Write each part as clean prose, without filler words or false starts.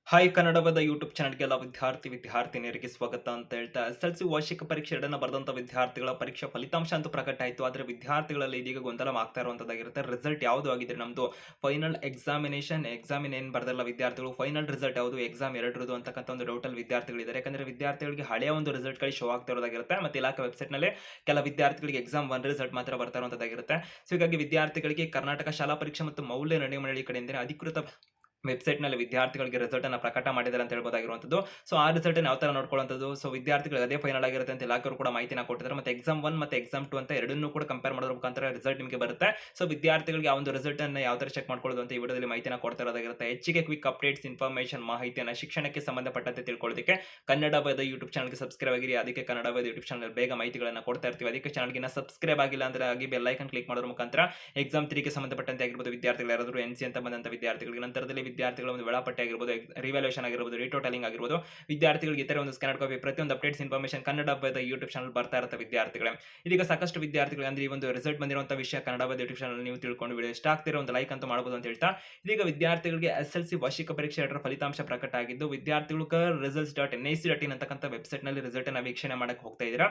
Hi ಕನ್ನಡದ YouTube ಚಾನಲ್‌ಗೆಲ್ಲ ವಿದ್ಯಾರ್ಥಿನಿಯರಿಗೆ ಸ್ವಾಗತ ಅಂತ ಹೇಳ್ತಾ ಎಸ್ಎಸ್ಎಲ್ಸಿ ವಾರ್ಷಿಕ ಪರೀಕ್ಷೆ 2 ಬರೆದಂತ ವಿದ್ಯಾರ್ಥಿಗಳ ಪರೀಕ್ಷಾ ಫಲಿತಾಂಶ ಅಂತೂ ಪ್ರಕಟ ಆಯಿತು. ಆದರೆ ವಿದ್ಯಾರ್ಥಿಗಳಲ್ಲಿ ಇದೀಗ ಗೊಂದಲ ಆಗ್ತಾ ಇರುವಂತದ್ದಾಗಿರುತ್ತೆ. ರಿಸಲ್ಟ್ ಯಾವುದು ಆಗಿದೆ ನಮ್ದು ಫೈನಲ್ ಎಕ್ಸಾಮ್ ಏನು ಬರ್ದಲ್ಲ ವಿದ್ಯಾರ್ಥಿಗಳು ಫೈನಲ್ ರಿಸಲ್ಟ್ ಯಾವುದು ಎಕ್ಸಾಮ್ 2ರದು ಅಂತಕ್ಕಂಥ ಒಂದು ಡೌಟಲ್ಲಿ ವಿದ್ಯಾರ್ಥಿಗಳಿದ್ದಾರೆ. ಯಾಕಂದ್ರೆ ವಿದ್ಯಾರ್ಥಿಗಳಿಗೆ ಹಳೆಯ ಒಂದು ರಿಸಲ್ಟ್‌ಗಳು ಶೋ ಆಗ್ತಾ ಇರೋದಾಗಿರುತ್ತೆ. ಮತ್ತೆ ಇಲಾಖೆ ವೆಬ್‌ಸೈಟ್‌ನಲ್ಲಿ ಕೆಲ ವಿದ್ಯಾರ್ಥಿಗಳಿಗೆ ಎಕ್ಸಾಮ್ 1 ರಿಸಲ್ಟ್ ಮಾತ್ರ ಬರ್ತಾ ಇರುವಂತದ್ದಾಗಿರುತ್ತೆ. ಸೊ ಹೀಗಾಗಿ ವಿದ್ಯಾರ್ಥಿಗಳಿಗೆ ಕರ್ನಾಟಕ ಶಾಲಾ ಪರೀಕ್ಷೆ ಮತ್ತು ಮೌಲ್ಯ ನಿರ್ಣಯ ಮಂಡಳಿ ಕಡೆಯಿಂದ ಅಧಿಕೃತ ವೆಬ್‌ಸೈಟ್‌ನಲ್ಲಿ ವಿದ್ಯಾರ್ಥಿಗಳಿಗೆ ರಿಸಲ್ಟ್ ಅನ್ನು ಪ್ರಕಟ ಮಾಡಿದ್ದಾರೆ ಅಂತ ಹೇಳ್ಬೋದಾಗಿರುವಂತದ್ದು. ಸೊ ಆ ರಿಸಲ್ಟ್ ಅನ್ನು ಯಾವ ತರ ನೋಡ್ಕೊಳ್ಳುವಂತದ್ದು. ಸೊ ವಿದ್ಯಾರ್ಥಿಗಳಿಗೆ ಅದೇ ಫೈನಲ್ ಆಗಿರುತ್ತೆ ಅಂತ ಇಲಾಖೆಯವರು ಕೂಡ ಮಾಹಿತಿನ ಕೊಟ್ಟಿದ್ದಾರೆ. ಮತ್ತೆ ಎಕ್ಸಾಮ್ 1 ಮತ್ತೆ ಎಕ್ಸಾಮ್ 2 ಅಂತ ಎರಡನ್ನೂ ಕೂಡ ಕಂಪೇರ್ ಮಾಡೋದ್ರ ಮುಖಾಂತರ ರಿಸಲ್ಟ್ ನಿಮಗೆ ಬರುತ್ತೆ. ಸೊ ವಿದ್ಯಾರ್ಥಿಗಳಿಗೆ ಆ ಒಂದು ರಿಸಲ್ಟ್ ಅನ್ನು ಯಾವ ತರ ಚೆಕ್ ಮಾಡ್ಕೊಳ್ಳೋದು ಅಂತ ಈ ವಿಡಿಯೋದಲ್ಲಿ ಮಾಹಿತಿನ ಕೊಡ್ತಾ ಇರೋದಾಗಿರುತ್ತೆ. ಹೆಚ್ಚಿಗೆ ಕ್ವಿಕ್ ಅಪ್ಡೇಟ್ಸ್ ಇನ್ಫಾರ್ಮೇಷನ್ ಮಾಹಿತಿಯನ್ನ ಶಿಕ್ಷಣಕ್ಕೆ ಸಂಬಂಧಪಟ್ಟಂತೆ ತಿಳ್ಕೊಳ್ಳೋದಕ್ಕೆ ಕನ್ನಡ ವೇದ ಯೂಟ್ಯೂಬ್ ಚಾನಲ್‌ಗೆ ಸಬ್ಸ್ಕ್ರೈಬ್ ಆಗಿರಿ. ಅದಕ್ಕೆ ಕನ್ನಡ ವೇದ ಯೂಟ್ಯೂಬ್ ಚಾನಲ್ ಬೇಗ ಮಾಹಿತಿಗಳನ್ನ ಕೊಡ್ತಾ ಇರ್ತೀವಿ. ಅದಕ್ಕೆ ಚಾನಲ್‌ಗೆ ಸಬ್ಸ್ಕ್ರೈಬ್ ಆಗಿಲ್ಲ ಅಂದ್ರೆ ಆಗಿ ಬೆಲ್ ಐಕಾನ್ ಕ್ಲಿಕ್ ಮಾಡೋದ್ರ ಮುಖಾಂತರ ಎಕ್ಸಾಮ್ 3 ಗೆ ಸಂಬಂಧಪಟ್ಟಂತೆ ಆಗಿರಬಹುದು ವಿದ್ಯಾರ್ಥಿಗಳು ಯಾರಾದರೂ ಎನ್‌ಸಿ ಅಂತ ಬಂದಂತ ವಿದ್ಯಾರ್ಥಿಗಳಿಗೆ ನಂತರದಲ್ಲಿ ವಿದ್ಯಾರ್ಥಿಗಳ ಒಂದು ವೇಳಾಪಟ್ಟಿ ಆಗಿರಬಹುದು, ರಿವ್ಯಾಲ್ಯೂಯೇಷನ್ ಆಗಿರಬಹುದು, ರೀಟೋಟಲಿಂಗ್ ಆಗಿರಬಹುದು, ವಿದ್ಯಾರ್ಥಿಗಳಿಗೆ ಇತರ ಒಂದು ಸ್ಕ್ಯಾನರ್ ಕಾಪಿ ಪ್ರತಿಯೊಂದು ಅಪ್ಡೇಟ್ಸ್ ಇನ್ಫಾರ್ಮೇಷನ್ ಕನ್ನಡ ವೇದ ಯೂಟ್ಯೂಬ್ ಚಾನಲ್ ಬರ್ತಾ ಇರುತ್ತೆ ವಿದ್ಯಾರ್ಥಿಗಳೇ. ಇದೀಗ ಸಾಕಷ್ಟು ವಿದ್ಯಾರ್ಥಿಗಳು ಅಂದ್ರೆ ಈ ಒಂದು ರಿಸಲ್ಟ್ ಬಂದಿರುವಂತ ವಿಷಯ ಕನ್ನಡ ವೇದ ಯೂಟ್ಯೂಬ್ ಚಾನಲ್ ನೀವು ತಿಳ್ಕೊಂಡು ವಿಡಿಯೋ ಇಷ್ಟ ಆಗ್ತಿರೋ ಒಂದು ಲೈಕ್ ಅಂತ ಮಾಡಬಹುದು ಅಂತ ಹೇಳ್ತಾ ಇದೀಗ ವಿದ್ಯಾರ್ಥಿಗಳಿಗೆ ಎಸ್ಎಲ್ಸಿ ವಾರ್ಷಿಕ ಪರೀಕ್ಷೆ 2ರ ಫಲಿತಾಂಶ ಪ್ರಕಟ ಆಗಿದ್ದು ವಿದ್ಯಾರ್ಥಿಗಳು results.nic.in ಅಂತಕ್ಕಂಥ ವೆಬ್‌ಸೈಟ್ ನಲ್ಲಿ ರಿಸಲ್ಟ್ ಅನ್ನು ವೀಕ್ಷಣೆ ಮಾಡಕ್ಕೆ ಹೋಗ್ತಾ ಇದ್ದೀರಾ.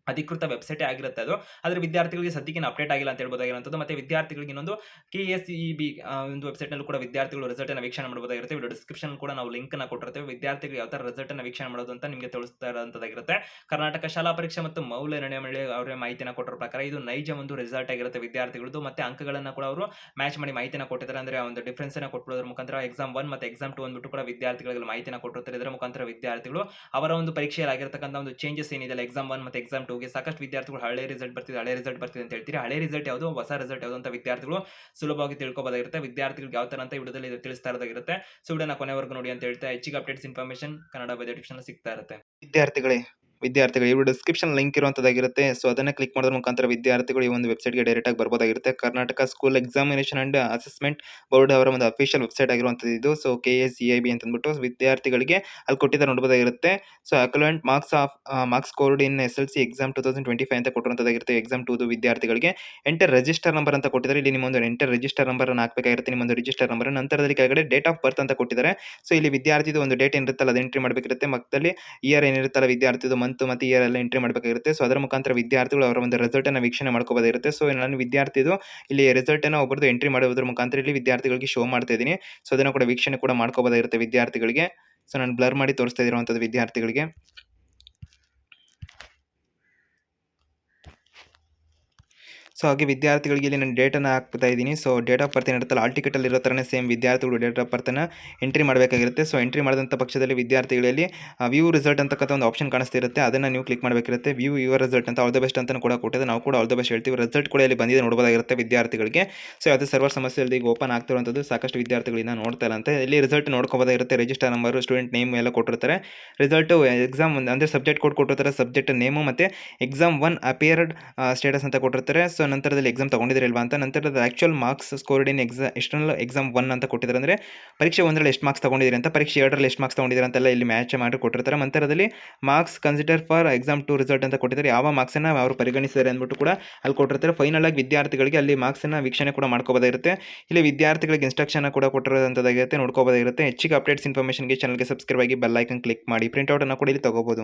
ಅಧಿಕೃತ ವೆಬ್‌ಸೈಟ್ ಆಗಿರುತ್ತೆ ಅದು. ಆದ್ರೆ ವಿದ್ಯಾರ್ಥಿಗಳಿಗೆ ಸದ್ಯಕ್ಕೆ ಅಪ್ಡೇಟ್ ಆಗಿಲ್ಲ ಅಂತ ಹೇಳ್ಬೋದಾಗಿರುವಂತದ್ದು. ಮತ್ತೆ ವಿದ್ಯಾರ್ಥಿಗಳಿಗೆ ಇನ್ನೊಂದು ಕೆಎಸ್ಇಬಿ ಒಂದು ವೆಬ್‌ಸೈಟ್ ನಲ್ಲೂ ಕೂಡ ವಿದ್ಯಾರ್ಥಿಗಳು ರಿಸಲ್ಟ್ ಅನ್ನು ವೀಕ್ಷಣೆ ಮಾಡಬಹುದಾಗಿರುತ್ತೆ. ವಿಡಿಯೋ ಡಿಸ್ಕ್ರಿಪ್ಷನ್ ಕೂಡ ನಾವು ಲಿಂಕ್ ಅನ್ನು ಕೊಟ್ಟಿರ್ತೇವೆ. ವಿದ್ಯಾರ್ಥಿಗಳು ಯಾವ ತರ ರಿಸಲ್ಟ್ ಅನ್ನು ವೀಕ್ಷಣೆ ಮಾಡೋದು ಅಂತ ನಿಮಗೆ ತಿಳಿಸ್ತಾ ಇರುವಂತದ್ದಾಗಿರುತ್ತೆ. ಕರ್ನಾಟಕ ಶಾಲಾ ಪರೀಕ್ಷೆ ಮತ್ತು ಮೌಲ್ಯ ನಿರ್ಣಯ ಮಂಡಳಿ ಅವರ ಮಾಹಿತಿನ ಕೊಟ್ಟಿರೋ ಪ್ರಕಾರ ಇದು ನೈಜ ಒಂದು ರಿಸಲ್ಟ್ ಆಗಿರುತ್ತೆ ವಿದ್ಯಾರ್ಥಿಗಳದ್ದು. ಮತ್ತೆ ಅಂಕಗಳನ್ನ ಕೂಡ ಅವರು ಮ್ಯಾಚ್ ಮಾಡಿ ಮಾಹಿತಿನ ಕೊಟ್ಟಿದ್ದಾರೆ. ಅಂದ್ರೆ ಆ ಒಂದು ಡಿಫರೆನ್ಸ್ ಅನ್ನು ಕೊಟ್ಬಿಡೋದ್ರ ಮುಖಾಂತರ ಎಕ್ಸಾಮ್ 1 ಮತ್ತೆ ಎಕ್ಸಾಮ್ 2 ಅಂದ್ಬಿಟ್ಟು ಕೂಡ ವಿದ್ಯಾರ್ಥಿಗಳಿಗೆ ಮಾಹಿತಿನ ಕೊಟ್ಟಿರ್ತಾರೆ. ಇದರ ಮುಖಾಂತರ ವಿದ್ಯಾರ್ಥಿಗಳು ಅವರ ಒಂದು ಪರೀಕ್ಷೆಯಲ್ಲಿ ಆಗಿರತಕ್ಕಂತ ಒಂದು ಚೇಂಜಸ್ ಏನಿದೆ ಎಕ್ಸಾಮ್ 1 ಮತ್ತೆ ಎಕ್ಸಾಮ್ 2 ಗೆ ಸಾಕಷ್ಟು ವಿದ್ಯಾರ್ಥಿಗಳು ಹಳೆ ರಿಸಲ್ಟ್ ಬರ್ತಿದೆ ಅಂತ ಹೇಳ್ತೀರಿ. ಹಳೆ ರಿಸಲ್ಟ್ ಯಾವುದು ಹೊಸ ರಿಸಲ್ಟ್ ಯಾವುದು ಅಂತ ವಿದ್ಯಾರ್ಥಿಗಳು ಸುಲಭವಾಗಿ ತಿಳ್ಕೊಬೋದಾಗಿರುತ್ತೆ. ವಿದ್ಯಾರ್ಥಿಗಳಿಗೆ ಯಾವ ತರ ಅಂತ ಈ ವಿಡಿಯೋದಲ್ಲಿ ತಿಳಿಸ್ತಾ ಇರೋದಾಗಿರುತ್ತೆ. ಸೊ ವಿಡಿಯೋನ ಕೊನೆವರೆಗೂ ನೋಡಿ ಅಂತ ಹೇಳ್ತಾ ಹೆಚ್ಚಿಗೆ ಅಪ್ಡೇಟ್ಸ್ ಇನ್ಫಾರ್ಮೇಷನ್ ಕನ್ನಡ ವೇದ ಡಿಕ್ಷನ್ ಸಿಗ್ತಾ ಇರುತ್ತೆ. ವಿದ್ಯಾರ್ಥಿಗಳು ಇವರು ಡಿಸ್ಕ್ರಿಪ್ಷನ್ ಲಿಂಕ್ ಇರುವಂತದ್ದಾಗಿರುತ್ತೆ. ಸೊ ಅದನ್ನ ಕ್ಲಿಕ್ ಮಾಡೋದ್ರ ಮುಖಾಂತರ ವಿದ್ಯಾರ್ಥಿಗಳು ಈ ಒಂದು ವೆಬ್‌ಸೈಟ್‌ಗೆ ಡೈರೆಕ್ಟ್ ಆಗಿ ಬರ್ಬೋದಾಗಿರುತ್ತೆ. Karnataka school examination and assessment board ಅವರ ಒಂದು ಅಫಿಷಿಯಲ್ ವೆಬ್‌ಸೈಟ್ ಆಗಿರುವಂತದ್ದು ಇದು. ಸೊ ಕೆಎಸ್ಇಐಬಿ ಅಂತ ಅಂದ್ಬಿಟ್ಟು ವಿದ್ಯಾರ್ಥಿಗಳಿಗೆ ಅಲ್ಲಿ ಕೊಟ್ಟಿದ್ದಾರೆ ನೋಡಬಹುದಾಗಿರುತ್ತೆ. ಸೊ ಅಕ್ಯುಲೆಂಟ್ ಮಾರ್ಕ್ಸ್ ಸ್ಕೋರ್ಡ್ ಇನ್ ಎಸ್ಎಲ್ಸಿ ಎಕ್ಸಾಮ್ 2025 ಅಂತ ಕೊಟ್ಟಿರುವಂತದ್ದಾಗಿರುತ್ತೆ. ಎಕ್ಸಾಮ್ 2 ವಿದ್ಯಾರ್ಥಿಗಳಿಗೆ ಎಂಟರ್ ರಿಜಿಸ್ಟರ್ ನಂಬರ್ ಅಂತ ಕೊಟ್ಟಿದ್ದಾರೆ. ಇಲ್ಲಿ ನಿಮ್ಮ ಒಂದು ಎಂಟರ್ ರಿಜಿಸ್ಟರ್ ನಂಬರ್ ಅನ್ನು ಹಾಕಬೇಕಾಗಿರುತ್ತೆ. ನಿಮ್ಮ ಒಂದು ರಿಜಿಸ್ಟರ್ ನಂಬರ್ ನಂತರದಲ್ಲಿ ಕೆಳಗಡೆ ಡೇಟ್ ಆಫ್ ಬರ್ತ್ ಅಂತ ಕೊಟ್ಟಿದ್ದಾರೆ. ಸೊ ಇಲ್ಲಿ ವಿದ್ಯಾರ್ಥಿದು ಒಂದು ಡೇಟ್ ಏನಿರುತ್ತಲ್ಲ ಅದು ಎಂಟ್ರಿ ಮಾಡಬೇಕಿರುತ್ತೆ. ಮತ್ತಲ್ಲಿ ಇಯರ್ ಏನಿರುತ್ತಲ್ಲ ವಿದ್ಯಾರ್ಥಿದು ಮಂತ್ ಮತ್ತೆ ಇಯರ್ ಎಲ್ಲ ಎಂಟ್ರಿ ಮಾಡಬೇಕಾಗಿರುತ್ತೆ. ಸೊ ಅದರ ಮುಖಾಂತರ ವಿದ್ಯಾರ್ಥಿಗಳು ಅವರ ಒಂದು ರಿಸಲ್ಟ್ ಅನ್ನು ವೀಕ್ಷಣೆ ಮಾಡ್ಕೋಬಹುದಾಗಿರುತ್ತೆ. ಸೊ ನಾನು ವಿದ್ಯಾರ್ಥಿದು ಇಲ್ಲಿ ರಿಸಲ್ಟ್ ಅನ್ನು ಒಬ್ಬರದು ಎಂಟ್ರಿ ಮಾಡೋದ್ರ ಮುಖಾಂತರ ಇಲ್ಲಿ ವಿದ್ಯಾರ್ಥಿಗಳಿಗೆ ಶೋ ಮಾಡ್ತಾ ಇದ್ದೀನಿ. ಸೊ ಅದನ್ನು ಕೂಡ ವೀಕ್ಷಣೆ ಕೂಡ ಮಾಡ್ಕೋಬಹುದಾಗಿರುತ್ತೆ ವಿದ್ಯಾರ್ಥಿಗಳಿಗೆ. ಸೊ ನಾನು ಬ್ಲರ್ ಮಾಡಿ ತೋರಿಸ್ತಾ ಇರುವಂತದ್ದು ವಿದ್ಯಾರ್ಥಿಗಳಿಗೆ. ಸೊ ಹಾಗೆ ವಿದ್ಯಾರ್ಥಿಗಳಿಗೆ ಇಲ್ಲಿ ನಾನು ಡೇಟನ್ನು ಹಾಕ್ತಾ ಇದ್ದೀನಿ. ಸೊ ಡೇಟ್ ಆಫ್ ಬರ್ತ್ ಏನಿರುತ್ತಲ್ಲ ಆಲ್ ಟಿಕೆಟಲ್ಲಿ ಇರೋ ಥರನೇ ಸೇಮ್ ವಿದ್ಯಾರ್ಥಿಗಳು ಡೇಟ್ ಆಫ್ ಬರ್ತನ್ನು ಎಂಟ್ರಿ ಮಾಡಬೇಕಾಗಿರುತ್ತೆ. ಸೊ ಎಂಟ್ರಿ ಮಾಡಿದಂಥ ಪಕ್ಷದಲ್ಲಿ ವಿದ್ಯಾರ್ಥಿಗಳಲ್ಲಿ ವ್ಯೂ ರಿಸಲ್ಟ್ ಅಂತಕ್ಕಂಥ ಒಂದು ಆಪ್ಷನ್ ಕಾಣಿಸ್ತಿರುತ್ತೆ. ಅದನ್ನು ನೀವು ಕ್ಲಿಕ್ ಮಾಡಬೇಕಿರುತ್ತೆ. ವ್ಯೂ ಯುವರ್ ರಿಸಲ್ಟ್ ಅಂತ ಆಲ್ ದ ಬೆಸ್ಟ್ ಅಂತ ಕೂಡ ಕೊಟ್ಟಿದೆ. ನಾವು ಕೂಡ ಆಲ್ ದ ಬೆಸ್ಟ್ ಹೇಳ್ತೀವಿ. ರಿಸಲ್ಟ್ ಕೂಡ ಇಲ್ಲಿ ಬಂದಿದೆ ನೋಡಬಹುದಾಗಿರುತ್ತೆ ವಿದ್ಯಾರ್ಥಿಗಳಿಗೆ. ಸೊ ಯಾವುದೇ ಸರ್ವರ್ ಸಮಸ್ಯೆ ಇಲ್ಲದೆ ಈಗ ಓಪನ್ ಆಗ್ತಿರುವಂಥದ್ದು ಸಾಕಷ್ಟು ವಿದ್ಯಾರ್ಥಿಗಳಿಂದ ನೋಡ್ತಾ ಇಲ್ಲ ಅಂತ ಇಲ್ಲಿ ರಿಸಲ್ಟ್ ನೋಡ್ಕೋಬೋದಾಗಿರುತ್ತೆ. ರಿಜಿಸ್ಟರ್ ನಂಬರ್ ಸ್ಟೂಡೆಂಟ್ ನೇಮ್ ಎಲ್ಲ ಕೊಟ್ಟಿರ್ತಾರೆ. ರಿಸಲ್ಟು ಎಕ್ಸಾಮ್ ಅಂದರೆ ಸಬ್ಜೆಕ್ಟ್ ಕೋಡ್ ಕೊಟ್ಟಿರ್ತಾರೆ. ಸಬ್ಜೆಕ್ಟ್ ನೇಮು ಮತ್ತು ಎಕ್ಸಾಮ್ 1 ಅಪಿಯರ್ಡ್ ಸ್ಟೇಟಸ್ ಅಂತ ಕೊಟ್ಟಿರ್ತಾರೆ. ಸೊ ನಂತರದಲ್ಲಿ ಎಕ್ಸಾಮ್ ತಗೊಂಡಿದ್ರಿಲ್ವಾ ಅಂತ ನಂತರದ actual marks scored in external exam 1 ಅಂತ ಕೊಟ್ಟಿದ್ದಾರೆ. ಅಂದರೆ ಪರೀಕ್ಷೆ 1ರಲ್ಲಿ ಎಷ್ಟು ಮಾರ್ಕ್ಸ್ ತಗೊಂಡಿದ್ದೀರಿ ಅಂತ, ಪರೀಕ್ಷೆ 2ರಲ್ಲಿ ಎಷ್ಟು ಮಾರ್ಕ್ಸ್ ತಗೊಂಡಿದ್ದೀರಿ ಅಂತೆಲ್ಲ ಇಲ್ಲಿ ಮ್ಯಾಚ್ ಮಾಡಿ ಕೊಟ್ಟಿರ್ತಾರೆ. ನಂತರದಲ್ಲಿ marks consider for exam 2 result ಅಂತ ಕೊಟ್ಟಿದ್ದಾರೆ. ಯಾವ ಮಾರ್ಕ್ಸನ್ನು ಅವರು ಪರಿಗಣಿಸಿದ್ದಾರೆ ಅಂದ್ಬಿಟ್ಟು ಕೂಡ ಅಲ್ಲಿ ಕೊಟ್ಟಿರ್ತಾರೆ. ಫೈನಲ್ ಆಗಿ ವಿದ್ಯಾರ್ಥಿಗಳಿಗೆ ಅಲ್ಲಿ ಮಾರ್ಕ್ಸನ್ನು ವೀಕ್ಷಣೆ ಕೂಡ ಮಾಡ್ಕೋಬೋದಾಗಿರುತ್ತೆ. ಇಲ್ಲಿ ವಿದ್ಯಾರ್ಥಿಗಳಿಗೆ ಇನ್ಸ್ಟ್ರಕ್ಷನ್ ಕೂಡ ಕೊಟ್ಟಿರೋದಂಥದ್ದಾಗಿರುತ್ತೆ, ನೋಡ್ಕೋಬೋದಾಗಿರುತ್ತೆ. ಹೆಚ್ಚಿಗೆ ಅಪ್ಡೇಟ್ಸ್ ಇನ್ಫಾರ್ಮೇಷನ್ಗೆ ಚಾನಲ್ಗೆ ಸಬ್ಸ್ಕ್ರೈಬ್ ಆಗಿ ಬೆಲ್ ಐಕನ್ ಕ್ಲಿಕ್ ಮಾಡಿ. ಪ್ರಿಂಟ್ ಔಟ್ ಅನ್ನು ಕೂಡ ಇಲ್ಲಿ ತಗೋಬಹುದು.